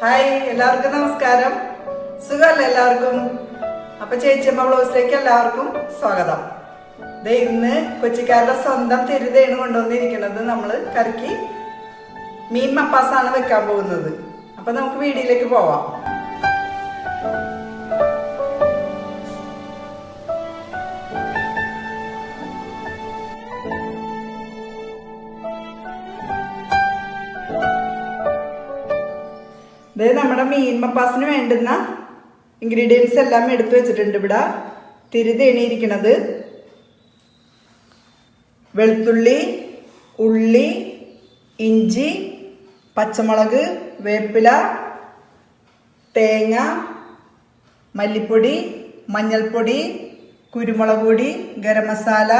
Hi, എല്ലാവർക്കും നമസ്കാരം. സുഖമല്ലേ എല്ലാവർക്കും? അപ്പൊ ചേച്ചിയമ്മ ബ്ലൗസിലേക്ക് എല്ലാവർക്കും സ്വാഗതം. ഇന്ന് കൊച്ചിക്കാരുടെ സ്വന്തം തിരുതയാണ് കൊണ്ടുവന്നിരിക്കുന്നത്. നമ്മള് കറിക്ക് മീൻ മപ്പാസാണ് വെക്കാൻ പോകുന്നത്. അപ്പൊ നമുക്ക് വീഡിയോയിലേക്ക് പോവാം. നമ്മുടെ മീൻ മപ്പാസിന് വേണ്ടുന്ന ഇൻഗ്രീഡിയൻസ് എല്ലാം എടുത്തു വെച്ചിട്ടുണ്ട്. ഇവിടെ തിരുതേണിയിരിക്കുന്നത് വെളുത്തുള്ളി, ഉള്ളി, ഇഞ്ചി, പച്ചമുളക്, വേപ്പില, തേങ്ങ, മല്ലിപ്പൊടി, മഞ്ഞൾപ്പൊടി, കുരുമുളക് പൊടി, ഗരം മസാല,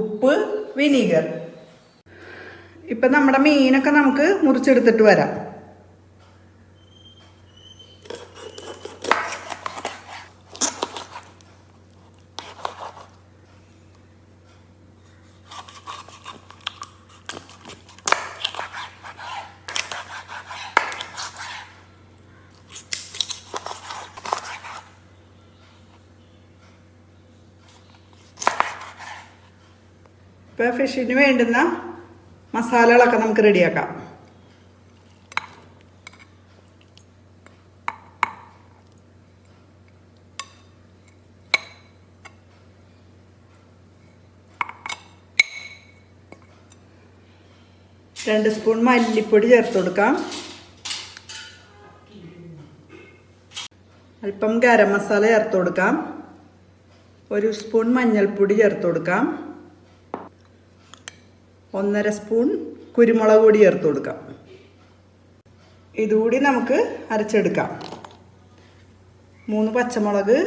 ഉപ്പ്, വിനീഗർ. ഇപ്പം നമ്മുടെ മീനൊക്കെ നമുക്ക് മുറിച്ചെടുത്തിട്ട് വരാം. ഇപ്പോൾ ഫിഷിന് വേണ്ടുന്ന മസാലകളൊക്കെ നമുക്ക് റെഡിയാക്കാം. രണ്ട് സ്പൂൺ മല്ലിപ്പൊടി ചേർത്ത് കൊടുക്കാം. അല്പം ഗരം മസാല ചേർത്ത് കൊടുക്കാം. ഒരു സ്പൂൺ മഞ്ഞൾപ്പൊടി ചേർത്ത് കൊടുക്കാം. 1.5 സ്പൂൺ കുരുമുളക് പൊടി ചേർത്ത് കൊടുക്കാം. ഇതുകൂടി നമുക്ക് അരച്ചെടുക്കാം. 3 പച്ചമുളക്,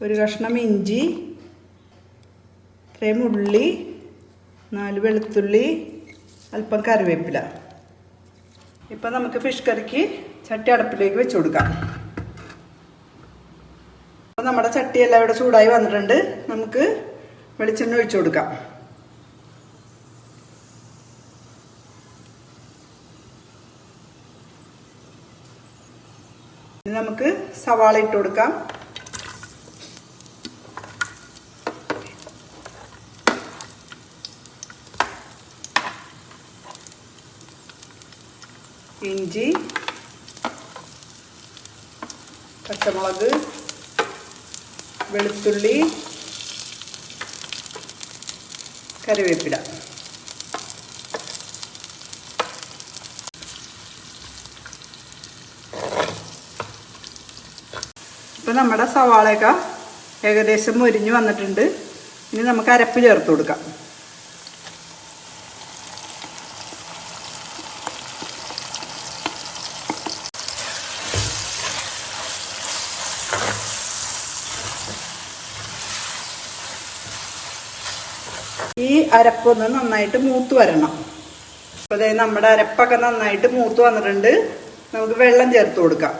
ഒരു കഷ്ണം ഇഞ്ചി, ഇത്രയും ഉള്ളി, 4 വെളുത്തുള്ളി, അല്പം കറിവേപ്പില. ഇപ്പം നമുക്ക് ഫിഷ് കറിക്ക് ചട്ടി അടുപ്പിലേക്ക് വെച്ച് കൊടുക്കാം. അപ്പോൾ നമ്മുടെ ചട്ടിയെല്ലാം ഇവിടെ ചൂടായി വന്നിട്ടുണ്ട്. നമുക്ക് വെളിച്ചെണ്ണ ഒഴിച്ചു കൊടുക്കാം. നമുക്ക് സവാള ഇട്ട് കൊടുക്കാം. ഇഞ്ചി, പച്ചമുളക്, വെളുത്തുള്ളി, കറിവേപ്പില. ഇപ്പം നമ്മുടെ സവാളയൊക്കെ ഏകദേശം മൊരിഞ്ഞ് വന്നിട്ടുണ്ട്. ഇനി നമുക്ക് അരപ്പ് ചേർത്ത് കൊടുക്കാം. ഈ അരപ്പൊന്ന് നന്നായിട്ട് മൂത്ത് വരണം. അപ്പോൾ അതായത് നമ്മുടെ അരപ്പൊക്കെ നന്നായിട്ട് മൂത്ത് വന്നിട്ടുണ്ട്. നമുക്ക് വെള്ളം ചേർത്ത് കൊടുക്കാം.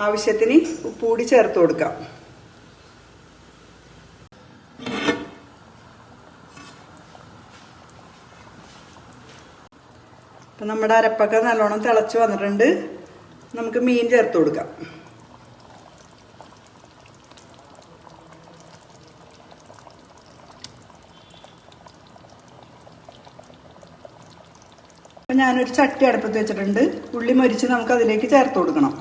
ആവശ്യത്തിന് ഉപ്പുകൂടി ചേർത്ത് കൊടുക്കാം. അപ്പം നമ്മുടെ അരപ്പൊക്കെ നല്ലോണം തിളച്ച് വന്നിട്ടുണ്ട്. നമുക്ക് മീൻ ചേർത്ത് കൊടുക്കാം. അപ്പം ഞാനൊരു ചട്ടി അടുപ്പത്ത് വെച്ചിട്ടുണ്ട്. ഉള്ളി മൊരിച്ച് നമുക്ക് അതിലേക്ക് ചേർത്ത് കൊടുക്കണം.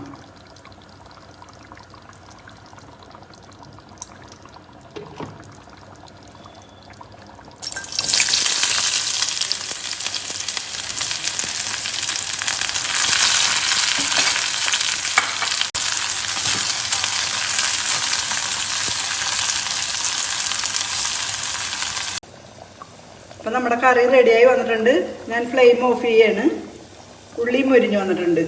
അപ്പം നമ്മുടെ കറി റെഡിയായി വന്നിട്ടുണ്ട്. ഞാൻ ഫ്ലെയിം ഓഫ് ചെയ്യാണ്. ഉള്ളി മൊരിഞ്ഞ് വന്നിട്ടുണ്ട്.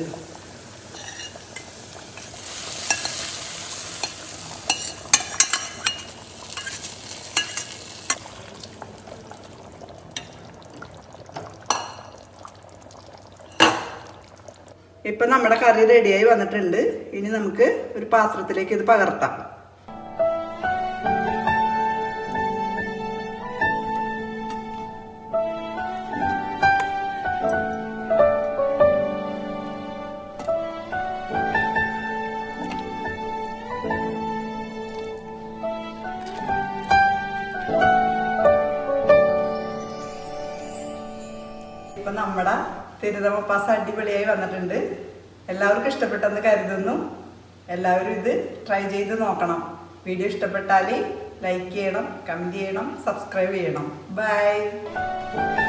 ഇപ്പൊ നമ്മുടെ കറി റെഡിയായി വന്നിട്ടുണ്ട്. ഇനി നമുക്ക് ഒരു പാത്രത്തിലേക്ക് ഇത് പകർത്താം. ഇപ്പൊ നമ്മുടെ തിരുത മപ്പാസ് അടിപൊളിയായി വന്നിട്ടുണ്ട്. എല്ലാവർക്കും ഇഷ്ടപ്പെട്ടെന്ന് കരുതുന്നു. എല്ലാവരും ഇത് ട്രൈ ചെയ്ത് നോക്കണം. വീഡിയോ ഇഷ്ടപ്പെട്ടാൽ ലൈക്ക് ചെയ്യണം, കമന്റ് ചെയ്യണം, സബ്സ്ക്രൈബ് ചെയ്യണം. ബൈ.